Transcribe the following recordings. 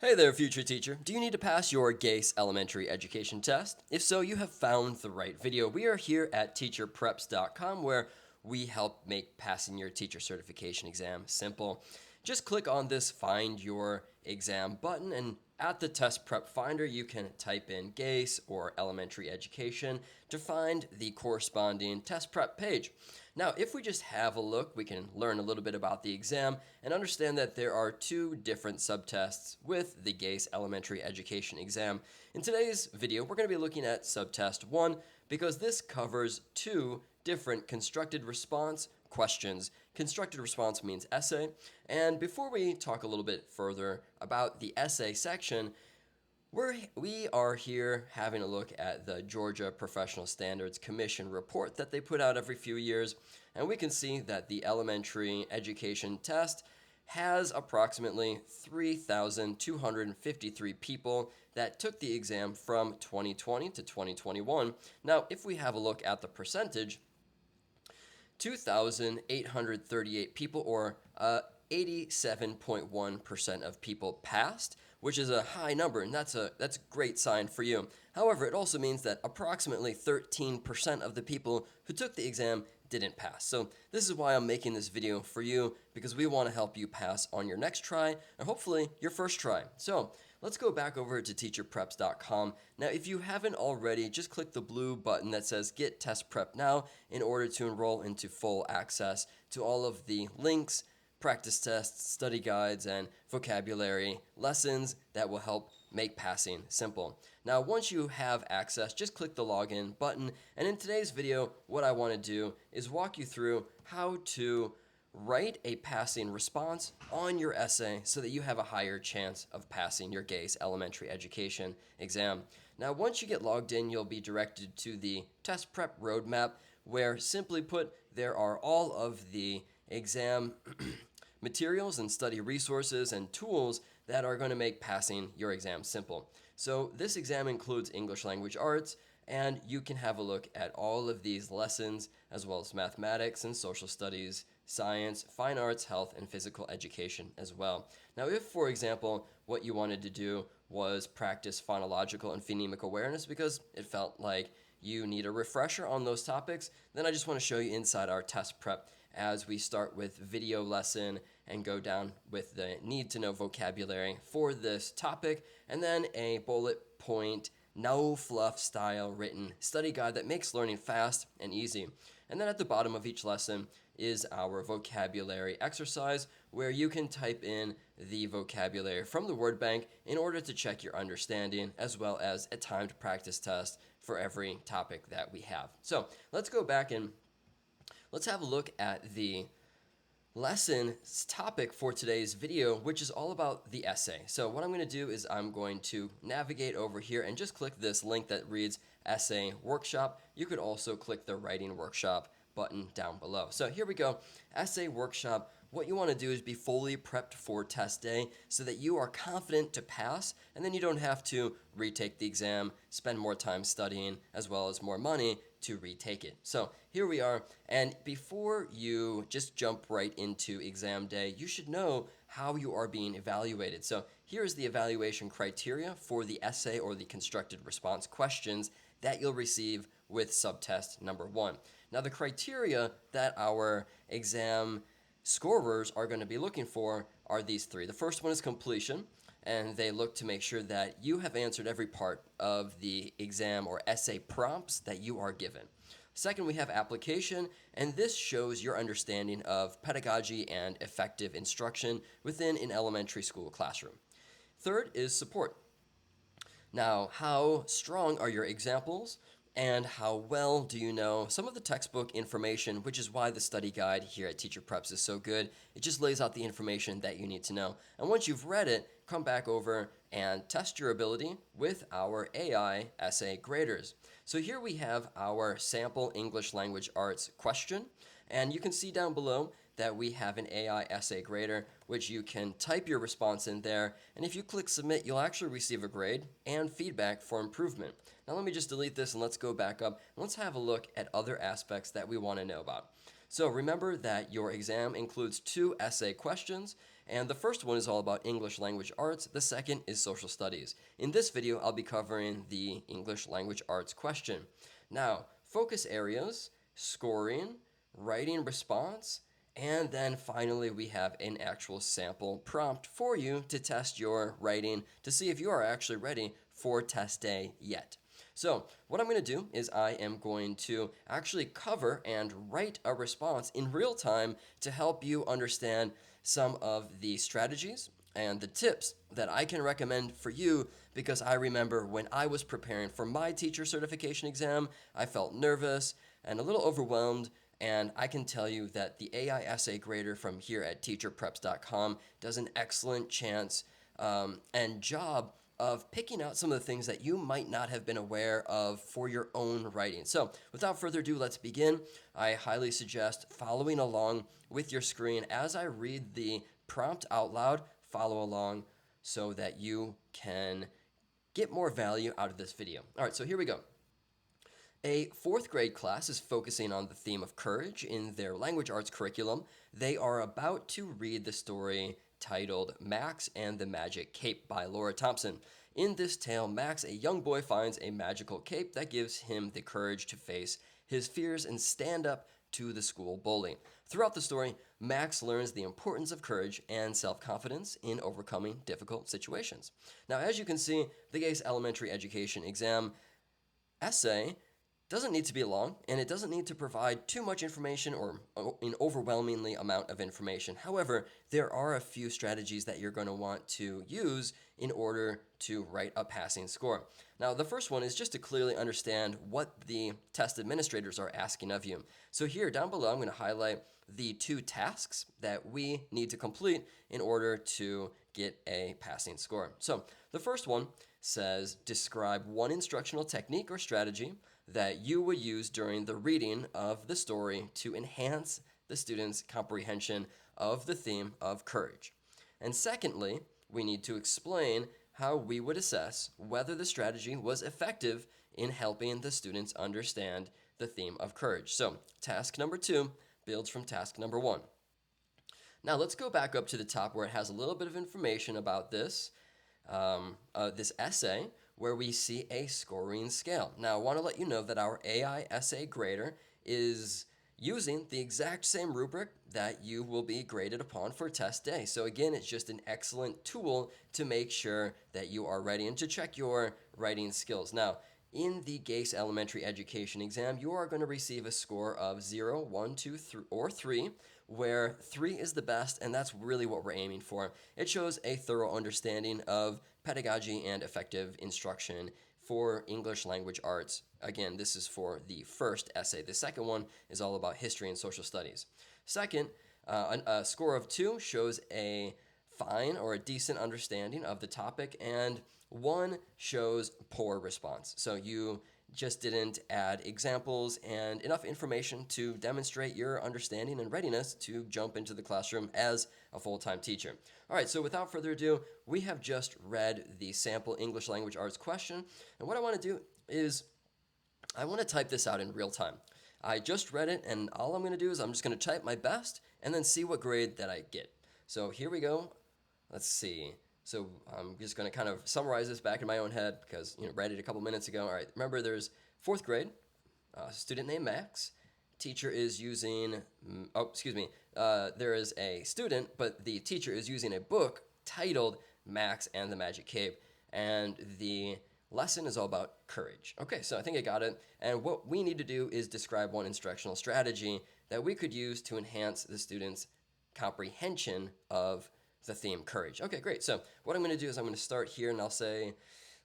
Hey there, future teacher. Do you need to pass your GACE elementary education test? If so, you have found the right video. We are here at teacherpreps.com where we help make passing your teacher certification exam simple. Just click on this Find Your Exam button, and at the Test Prep Finder, you can type in GACE or elementary education to find the corresponding test prep page. Now, if we just have a look, we can learn a little bit about the exam and understand that there are two different subtests with the GACE elementary education exam. In today's video, we're going to be looking at subtest 1 because this covers two different constructed response questions. Constructed response means essay. And before we talk a little bit further about the essay section, we are here having a look at the Georgia Professional Standards Commission report that they put out every few years, and we can see that the elementary education test has approximately 3,253 people that took the exam from 2020 to 2021. Now, if we have a look at the percentage, 2,838 people, or 87.1% of people passed, which is a high number, and that's a great sign for you. However, it also means that approximately 13% of the people who took the exam didn't pass. So this is why I'm making this video for you, because we want to help you pass on your next try and hopefully your first try. So let's go back over to teacherpreps.com. Now, if you haven't already, just click the blue button that says Get Test Prep Now in order to enroll into full access to all of the links, practice tests, study guides, and vocabulary lessons that will help make passing simple. Now, once you have access, just click the login button. And in today's video, what I want to do is walk you through how to write a passing response on your essay so that you have a higher chance of passing your GACE elementary education exam. Now, once you get logged in, you'll be directed to the test prep roadmap, where simply put, there are all of the exam materials and study resources and tools that are going to make passing your exam simple. So this exam includes English language arts, and you can have a look at all of these lessons as well as mathematics and social studies, science, fine arts, health, and physical education as well. Now, if, for example, what you wanted to do was practice phonological and phonemic awareness because it felt like you need a refresher on those topics, then I just want to show you inside our test prep as we start with video lesson and go down with the need to know vocabulary for this topic, and then a bullet point, no fluff style written study guide that makes learning fast and easy. And then at the bottom of each lesson is our vocabulary exercise, where you can type in the vocabulary from the word bank in order to check your understanding, as well as a timed practice test for every topic that we have. So let's go back and let's have a look at the lesson's topic for today's video, which is all about the essay. So what I'm going to do is I'm going to navigate over here and just click this link that reads Essay Workshop. You could also click the Writing Workshop button down below. So here we go, Essay Workshop. What you want to do is be fully prepped for test day so that you are confident to pass, and then you don't have to retake the exam, spend more time studying, as well as more money to retake it. So here we are, and before you just jump right into exam day, you should know how you are being evaluated. So here's the evaluation criteria for the essay or the constructed response questions that you'll receive with subtest number 1. Now, the criteria that our exam scorers are going to be looking for are these three. The first one is completion, and they look to make sure that you have answered every part of the exam or essay prompts that you are given. Second, we have application, and this shows your understanding of pedagogy and effective instruction within an elementary school classroom. Third is support. Now, how strong are your examples? And how well do you know some of the textbook information, which is why the study guide here at Teacher Preps is so good. It just lays out the information that you need to know. And once you've read it, come back over and test your ability with our AI essay graders. So here we have our sample English language arts question, and you can see down below that we have an AI essay grader, which you can type your response in there, and if you click submit, you'll actually receive a grade and feedback for improvement. Now let me just delete this and let's go back up and let's have a look at other aspects that we want to know about. So remember that your exam includes 2 essay questions, And the first one is all about English language arts. The second is social studies. In this video, I'll be covering the English language arts question. Now, focus areas, scoring, writing response, and then finally we have an actual sample prompt for you to test your writing to see if you are actually ready for test day yet. So what I'm going to do is I am going to actually cover and write a response in real time to help you understand some of the strategies and the tips that I can recommend for you, because I remember when I was preparing for my teacher certification exam, I felt nervous and a little overwhelmed, and I can tell you that the AI essay grader from here at teacherpreps.com does an excellent chance and job of picking out some of the things that you might not have been aware of for your own writing. So without further ado, let's begin. I highly suggest following along with your screen as I read the prompt out loud. Follow along so that you can get more value out of this video. All right, so here we go. A fourth grade class is focusing on the theme of courage in their language arts curriculum. They are about to read the story titled Max and the Magic Cape by Laura Thompson. In this tale, Max, a young boy, finds a magical cape that gives him the courage to face his fears and stand up to the school bully. Throughout the story, Max learns the importance of courage and self-confidence in overcoming difficult situations. Now, as you can see, the GACE elementary education exam essay doesn't need to be long, and it doesn't need to provide too much information or an overwhelmingly amount of information. However, there are a few strategies that you're going to want to use in order to write a passing score. Now, the first one is just to clearly understand what the test administrators are asking of you. So here, down below, I'm going to highlight the 2 tasks that we need to complete in order to get a passing score. So the first one says, describe one instructional technique or strategy that you would use during the reading of the story to enhance the student's comprehension of the theme of courage. And secondly, we need to explain how we would assess whether the strategy was effective in helping the students understand the theme of courage. So, task number 2 builds from task number 1. Now, let's go back up to the top where it has a little bit of information about this essay, where we see a scoring scale. Now, I want to let you know that our AI essay grader is using the exact same rubric that you will be graded upon for test day. So again, it's just an excellent tool to make sure that you are ready and to check your writing skills. Now, in the GACE elementary education exam, you are going to receive a score of 0, 1, 2, 3, or 3, where 3 is the best, and that's really what we're aiming for. It shows a thorough understanding of pedagogy and effective instruction for English language arts. Again, this is for the first essay. The second one is all about history and social studies. Second, a score of 2 shows a fine or a decent understanding of the topic, and 1 shows poor response. So you just didn't add examples and enough information to demonstrate your understanding and readiness to jump into the classroom as a full-time teacher. All right, so without further ado, we have just read the sample English language arts question, and what I want to do is I want to type this out in real time. I just read it, and all I'm going to do is I'm just going to type my best and then see what grade that I get. So here we go. Let's see. So I'm just going to kind of summarize this back in my own head because read it a couple minutes ago. All right, remember there's 4th grade, a student named Max. Teacher is using, there is a student, but the teacher is using a book titled Max and the Magic Cape, and the lesson is all about courage. Okay, so I think I got it, and what we need to do is describe one instructional strategy that we could use to enhance the student's comprehension of the theme courage. Okay, great. So what I'm going to do is I'm going to start here and I'll say,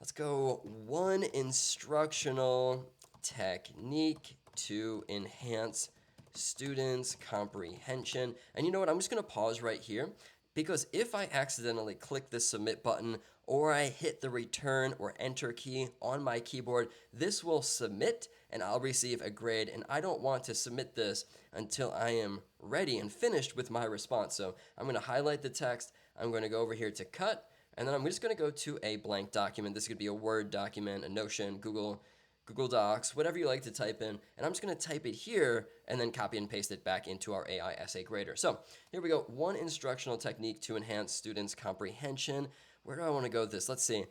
let's go one instructional technique to enhance students' comprehension. And you know what? I'm just going to pause right here because if I accidentally click the submit button or I hit the return or enter key on my keyboard, this will submit and I'll receive a grade, and I don't want to submit this until I am ready and finished with my response. So I'm going to highlight the text, I'm going to go over here to cut, and then I'm just going to go to a blank document. This could be a Word document, a Notion, Google Google Docs, whatever you like to type in, and I'm just going to type it here and then copy and paste it back into our AI essay grader. So here we go. One instructional technique to enhance students' comprehension. Where do I want to go with this? Let's see.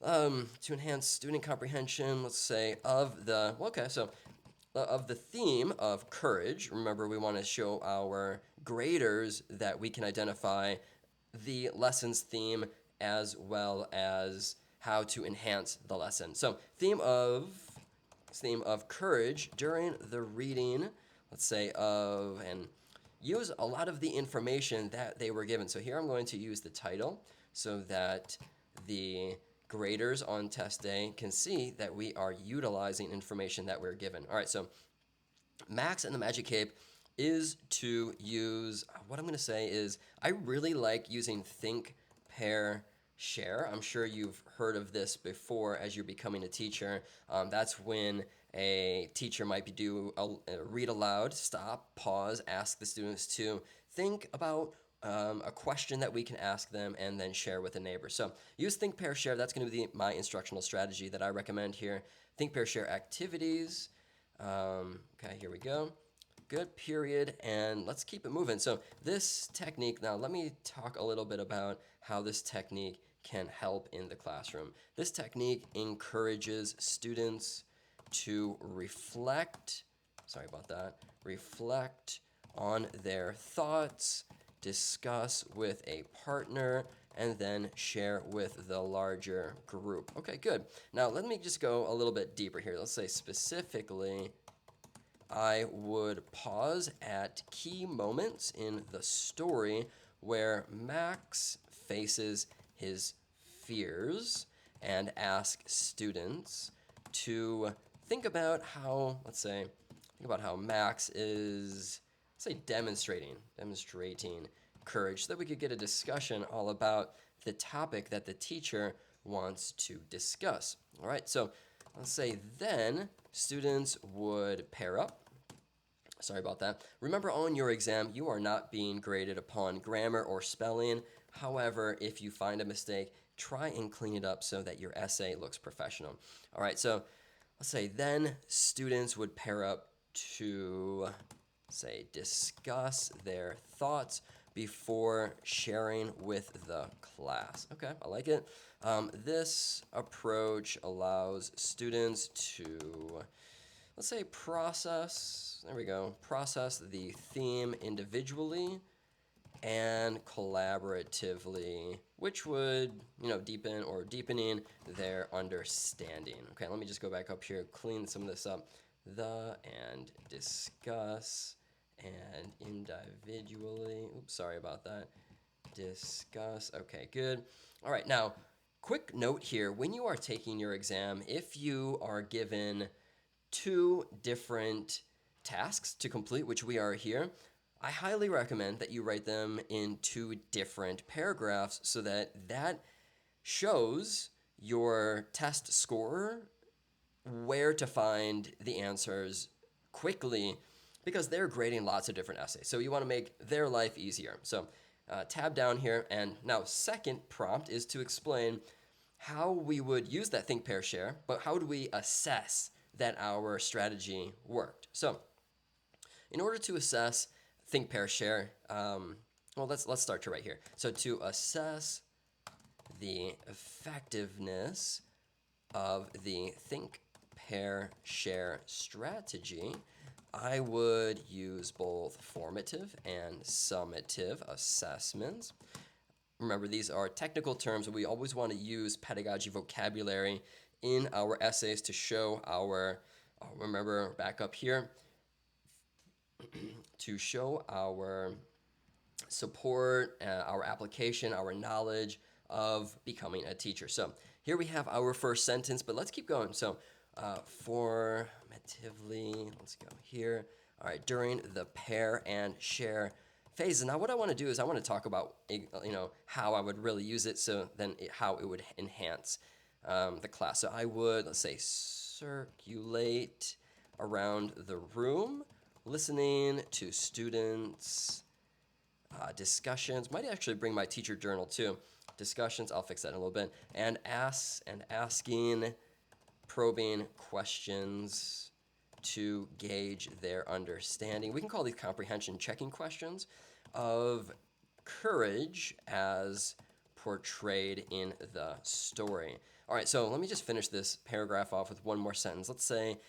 To enhance student comprehension, let's say of the, of the theme of courage. Remember, we want to show our graders that we can identify the lesson's theme as well as how to enhance the lesson. So theme of courage during the reading, let's say of, and use a lot of the information that they were given. So here I'm going to use the title so that the graders on test day can see that we are utilizing information that we're given. All right, so Max and the Magic Cape is to use, what I'm going to say is, I really like using think, pair, share. I'm sure you've heard of this before as you're becoming a teacher. That's when a teacher might do a read aloud, stop, pause, ask the students to think about a question that we can ask them and then share with a neighbor. So use think, pair, share. That's going to be my instructional strategy that I recommend here. Think, pair, share activities. Okay, here we go. Good, period, and let's keep it moving. So this technique, now let me talk a little bit about how this technique can help in the classroom. This technique encourages students to reflect on their thoughts, discuss with a partner, and then share with the larger group. Okay, good. Now let me just go a little bit deeper here. Let's say specifically, I would pause at key moments in the story where Max faces his fears and ask students to think about how, Max is, demonstrating courage, so that we could get a discussion all about the topic that the teacher wants to discuss. All right, so let's say then students would pair up. Sorry about that. Remember, on your exam, you are not being graded upon grammar or spelling. However, if you find a mistake, try and clean it up so that your essay looks professional. All right, so let's say then students would pair up to, discuss their thoughts before sharing with the class. Okay, I like it. This approach allows students to, process the theme individually and collaboratively, which would, deepening their understanding. Okay, let me just go back up here, clean some of this up. And discuss and individually. Oops, sorry about that. Discuss. Okay, good. All right, now, quick note here. When you are taking your exam, if you are given 2 different tasks to complete, which we are here, I highly recommend that you write them in 2 different paragraphs so that shows your test scorer where to find the answers quickly, because they're grading lots of different essays. So you want to make their life easier. So tab down here, and now second prompt is to explain how we would use that think, pair, share, but how do we assess that our strategy worked? So in order to assess think, pair, share, let's start to right here. So to assess the effectiveness of the think, pair, share strategy, I would use both formative and summative assessments. Remember, these are technical terms, and we always want to use pedagogy vocabulary in our essays to show our, remember back up here, to show our support, our application, our knowledge of becoming a teacher. So here we have our first sentence, but let's keep going. So formatively, let's go here. All right, during the pair and share phases. Now what I want to do is I want to talk about, how I would really use it, so then how it would enhance the class. So I would, let's say, circulate around the room, listening to students' discussions. Might actually bring my teacher journal too. Discussions, I'll fix that in a little bit. And asking probing questions to gauge their understanding. We can call these comprehension checking questions of courage as portrayed in the story. All right, so let me just finish this paragraph off with one more sentence. Let's say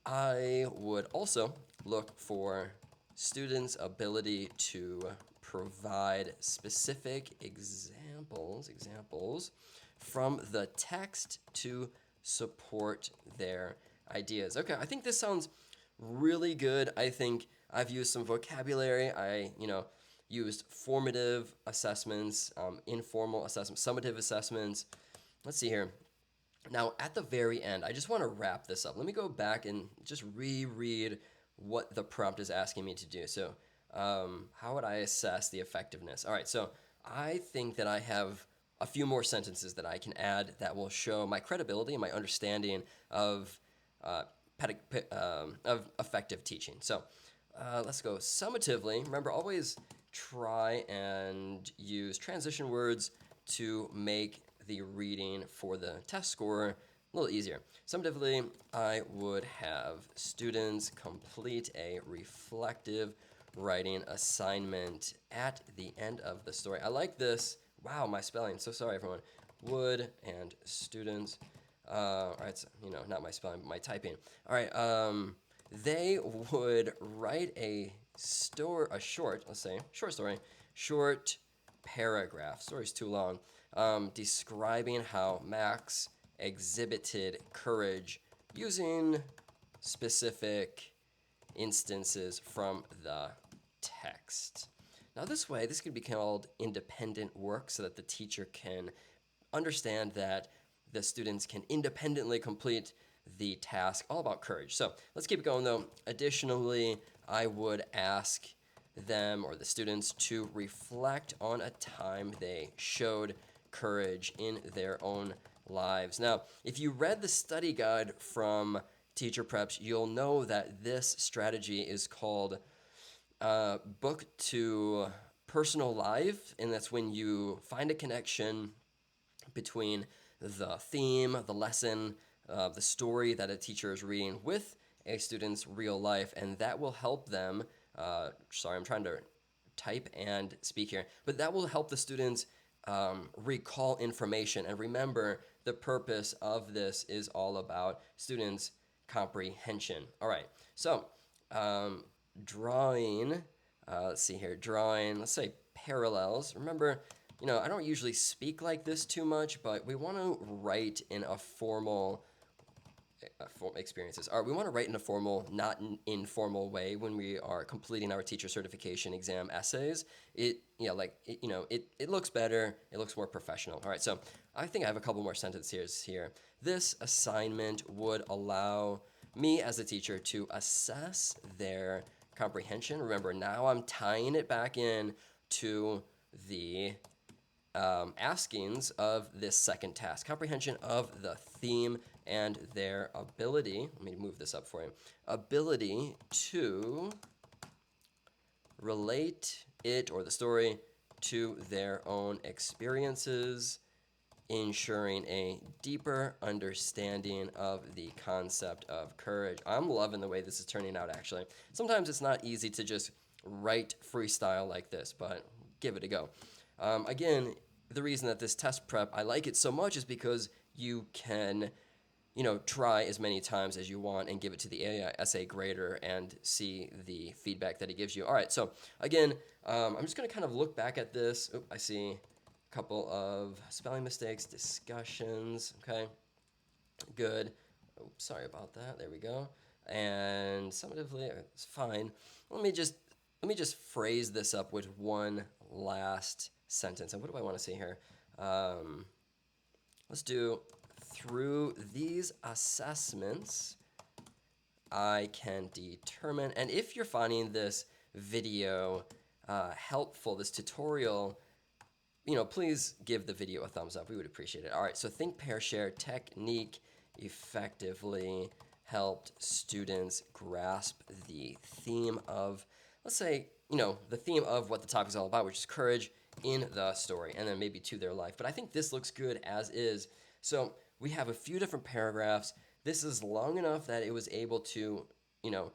I would also look for students' ability to provide specific examples from the text to support their ideas. Okay, I think this sounds really good. I think I've used some vocabulary. I, used formative assessments, informal assessments, summative assessments. Let's see here. Now, at the very end, I just want to wrap this up. Let me go back and just reread what the prompt is asking me to do. So, how would I assess the effectiveness? All right, so I think that I have a few more sentences that I can add that will show my credibility and my understanding of of effective teaching. So, let's go summatively. Remember, always try and use transition words to make the reading for the test score a little easier. Summatively, I would have students complete a reflective writing assignment at the end of the story. I like this. Wow, my spelling. So sorry, everyone. Would and students. All right, so, not my spelling, but my typing. All right, they would write a short story, short paragraph. Story's too long. Describing how Max exhibited courage using specific instances from the text. Now, this way, this could be called independent work so that the teacher can understand that the students can independently complete the task, all about courage. So let's keep it going though. Additionally, I would ask them or the students to reflect on a time they showed courage in their own lives. Now, if you read the study guide from Teacher Preps, you'll know that this strategy is called book to personal life, and that's when you find a connection between the theme, the lesson, the story that a teacher is reading with a student's real life, and that will help them. Sorry, I'm trying to type and speak here, but that will help the students recall information. And remember, the purpose of this is all about students' comprehension. All right, so drawing, let's see here, let's say parallels. Remember, I don't usually speak like this too much, but we want to write in a formal experiences. Or we want to write in a formal, not an informal way when we are completing our teacher certification exam essays. It looks better. It looks more professional. All right, so I think I have a couple more sentences here. This assignment would allow me as a teacher to assess their comprehension. Remember, now I'm tying it back in to the askings of this second task, comprehension of the theme and their ability, let me move this up for you, ability to relate it or the story to their own experiences, ensuring a deeper understanding of the concept of courage. I'm loving the way this is turning out, actually. Sometimes it's not easy to just write freestyle like this, but give it a go. Again, the reason that this test prep, I like it so much is because you can try as many times as you want and give it to the essay grader and see the feedback that it gives you. All right, so again, I'm just going to kind of look back at this. Oop, I see a couple of spelling mistakes, discussions, okay, good. Oops, sorry about that, there we go. And summatively, it's fine. Let me just phrase this up with one last sentence. And what do I want to say here? Let's do, through these assessments, I can determine, and if you're finding this video helpful, this tutorial, please give the video a thumbs up. We would appreciate it. All right, so think, pair, share technique effectively helped students grasp the theme of, let's say, the theme of what the topic is all about, which is courage in the story, and then maybe to their life. But I think this looks good as is. So we have a few different paragraphs this is long enough that it was able to, you know,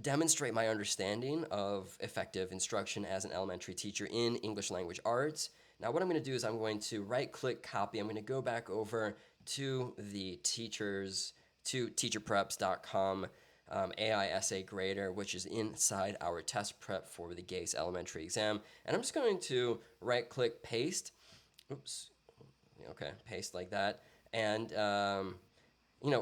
demonstrate my understanding of effective instruction as an elementary teacher in English language arts. Now, what I'm going to do is I'm going to right click copy. I'm going to go back over to the teacherpreps.com AI essay grader, which is inside our test prep for the GACE elementary exam. And I'm just going to right click paste. Oops. Okay, paste like that. And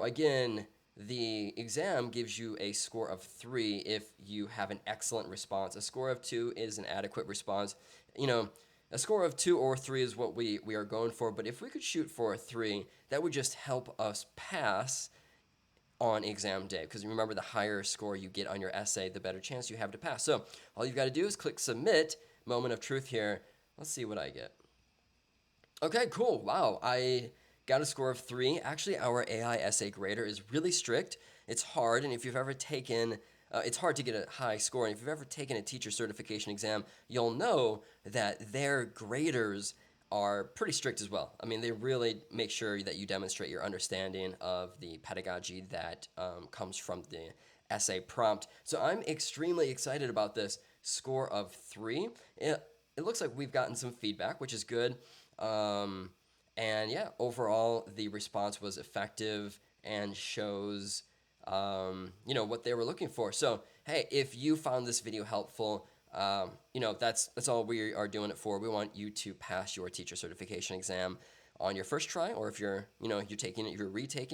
again, the exam gives you a score of 3 if you have an excellent response. A score of 2 is an adequate response. A score of 2 or 3 is what we are going for, but if we could shoot for a 3, that would just help us pass on exam day, because remember, the higher score you get on your essay, the better chance you have to pass. So all you've got to do is click submit. Moment of truth here. Let's see what I get. Okay, cool. Wow, I got a score of 3. Actually, our AI essay grader is really strict. It's hard, and if you've ever taken, it's hard to get a high score. And if you've ever taken a teacher certification exam, you'll know that their graders are pretty strict as well. I mean, they really make sure that you demonstrate your understanding of the pedagogy that comes from the essay prompt. So I'm extremely excited about this score of 3. It looks like we've gotten some feedback, which is good. And yeah, overall, the response was effective and shows, what they were looking for. So, hey, if you found this video helpful, that's all we are doing it for. We want you to pass your teacher certification exam on your first try, or if you're retaking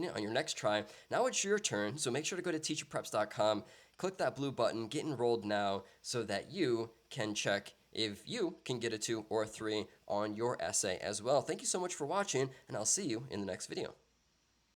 it on your next try. Now it's your turn, so make sure to go to teacherpreps.com, click that blue button, get enrolled now, so that you can check if you can get a 2 or a 3 on your essay as well. Thank you so much for watching, and I'll see you in the next video.